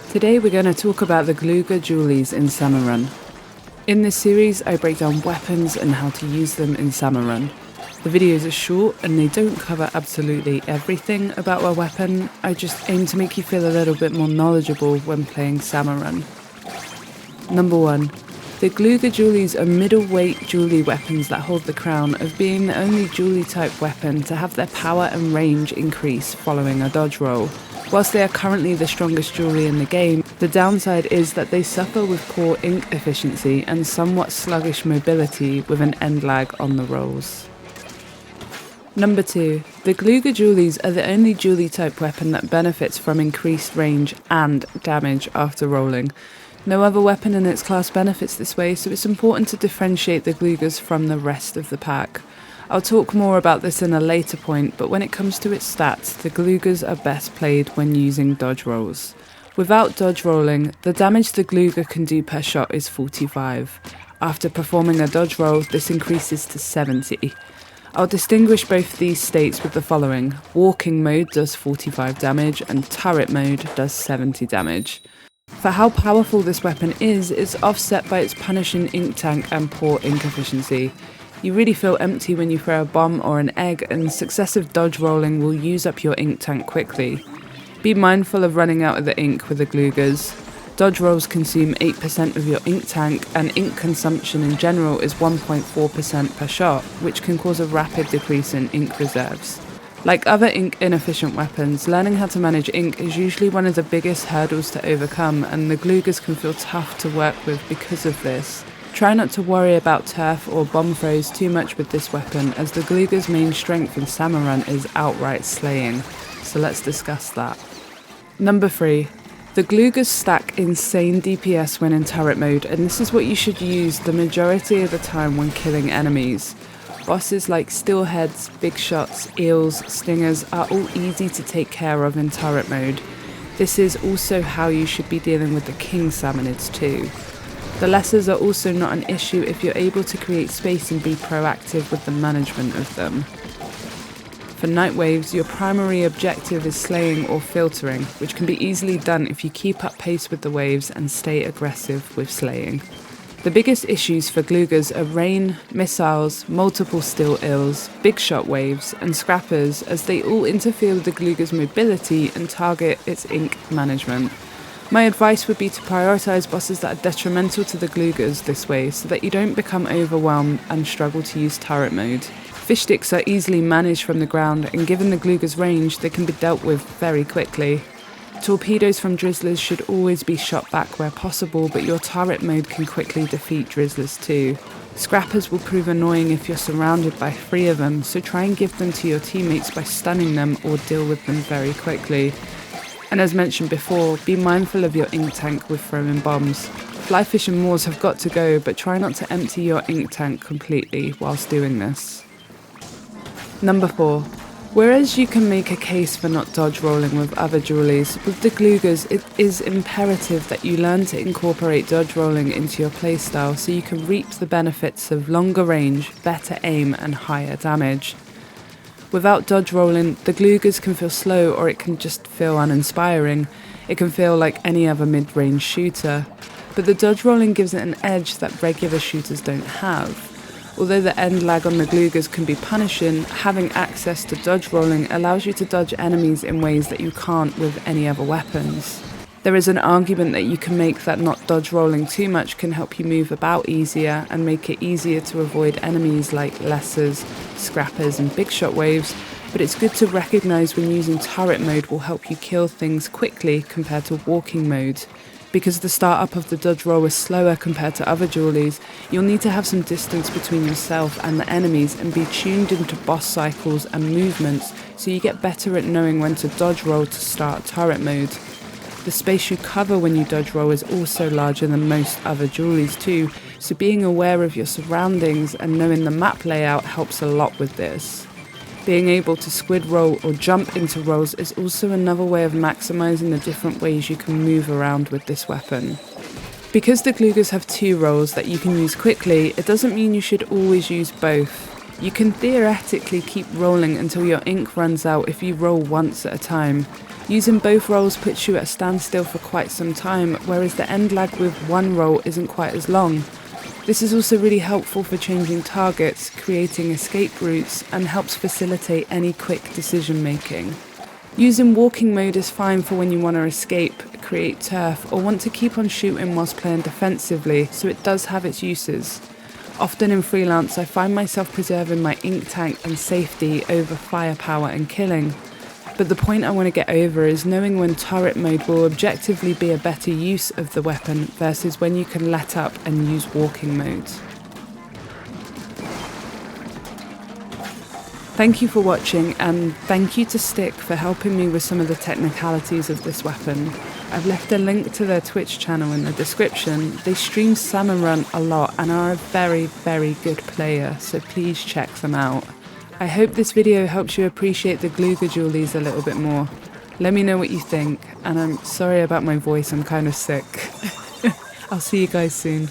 Today we're going to talk about the Glooga Dualies in Salmon. In this series I break down weapons and how to use them in Salmon. The videos are short and they don't cover absolutely everything about a weapon. I just aim to make you feel a little bit more knowledgeable when playing Salmon. Number 1. The Glooga Dualies are middleweight dualie weapons that hold the crown of being the only dualie type weapon to have their power and range increase following a dodge roll. Whilst they are currently the strongest dualie in the game, the downside is that they suffer with poor ink efficiency and somewhat sluggish mobility with an end lag on the rolls. Number 2. The Glooga Dualies are the only dualie type weapon that benefits from increased range and damage after rolling. No other weapon in its class benefits this way, so it's important to differentiate the Gloogas from the rest of the pack. I'll talk more about this in a later point, but when it comes to its stats, the Gloogas are best played when using dodge rolls. Without dodge rolling, the damage the Glooga can do per shot is 45. After performing a dodge roll, this increases to 70. I'll distinguish both these states with the following. Walking mode does 45 damage and turret mode does 70 damage. For how powerful this weapon is, it's offset by its punishing ink tank and poor ink efficiency. You really feel empty when you throw a bomb or an egg, and successive dodge rolling will use up your ink tank quickly. Be mindful of running out of the ink with the Gloogas. Dodge rolls consume 8% of your ink tank, and ink consumption in general is 1.4% per shot, which can cause a rapid decrease in ink reserves. Like other ink inefficient weapons, learning how to manage ink is usually one of the biggest hurdles to overcome, and the Gloogas can feel tough to work with because of this. Try not to worry about turf or bomb throws too much with this weapon, as the Glooga's main strength in Salmon is outright slaying, so let's discuss that. Number 3. The Gloogas stack insane DPS when in turret mode, and this is what you should use the majority of the time when killing enemies. Bosses like steelheads, big shots, eels, stingers are all easy to take care of in turret mode. This is also how you should be dealing with the king salmonids too. The lessers are also not an issue if you're able to create space and be proactive with the management of them. For night waves, your primary objective is slaying or filtering, which can be easily done if you keep up pace with the waves and stay aggressive with slaying. The biggest issues for Gloogas are rain, missiles, multiple steel eels, big shot waves, and scrappers, as they all interfere with the Glooga's mobility and target its ink management. My advice would be to prioritise bosses that are detrimental to the Gloogas this way, so that you don't become overwhelmed and struggle to use turret mode. Fish sticks are easily managed from the ground, and given the Glooga's range, they can be dealt with very quickly. Torpedoes from drizzlers should always be shot back where possible, but your turret mode can quickly defeat drizzlers too. Scrappers will prove annoying if you're surrounded by 3 of them, so try and give them to your teammates by stunning them or deal with them very quickly. And as mentioned before, be mindful of your ink tank with throwing bombs. Flyfish and moors have got to go, but try not to empty your ink tank completely whilst doing this. Number 4. Whereas you can make a case for not dodge rolling with other dualies, with the Gloogas it is imperative that you learn to incorporate dodge rolling into your playstyle so you can reap the benefits of longer range, better aim and higher damage. Without dodge rolling, the Gloogas can feel slow, or it can just feel uninspiring. It can feel like any other mid-range shooter. But the dodge rolling gives it an edge that regular shooters don't have. Although the end lag on the Gloogas can be punishing, having access to dodge rolling allows you to dodge enemies in ways that you can't with any other weapons. There is an argument that you can make that not dodge rolling too much can help you move about easier and make it easier to avoid enemies like lessers, scrappers and big shot waves, but it's good to recognise when using turret mode will help you kill things quickly compared to walking mode. Because the start-up of the dodge roll is slower compared to other dualies, you'll need to have some distance between yourself and the enemies and be tuned into boss cycles and movements so you get better at knowing when to dodge roll to start turret mode. The space you cover when you dodge roll is also larger than most other dualies too, so being aware of your surroundings and knowing the map layout helps a lot with this. Being able to squid roll or jump into rolls is also another way of maximising the different ways you can move around with this weapon. Because the Gloogas have 2 rolls that you can use quickly, it doesn't mean you should always use both. You can theoretically keep rolling until your ink runs out if you roll once at a time. Using both rolls puts you at a standstill for quite some time, whereas the end lag with one roll isn't quite as long. This is also really helpful for changing targets, creating escape routes, and helps facilitate any quick decision making. Using walking mode is fine for when you want to escape, create turf, or want to keep on shooting whilst playing defensively, so it does have its uses. Often in freelance, I find myself preserving my ink tank and safety over firepower and killing. But the point I want to get over is knowing when turret mode will objectively be a better use of the weapon versus when you can let up and use walking mode. Thank you for watching, and thank you to Stic for helping me with some of the technicalities of this weapon. I've left a link to their Twitch channel in the description. They stream Salmon Run a lot and are a very, very good player, so please check them out. I hope this video helps you appreciate the Glooga Dualies a little bit more. Let me know what you think, and I'm sorry about my voice, I'm kind of sick. I'll see you guys soon.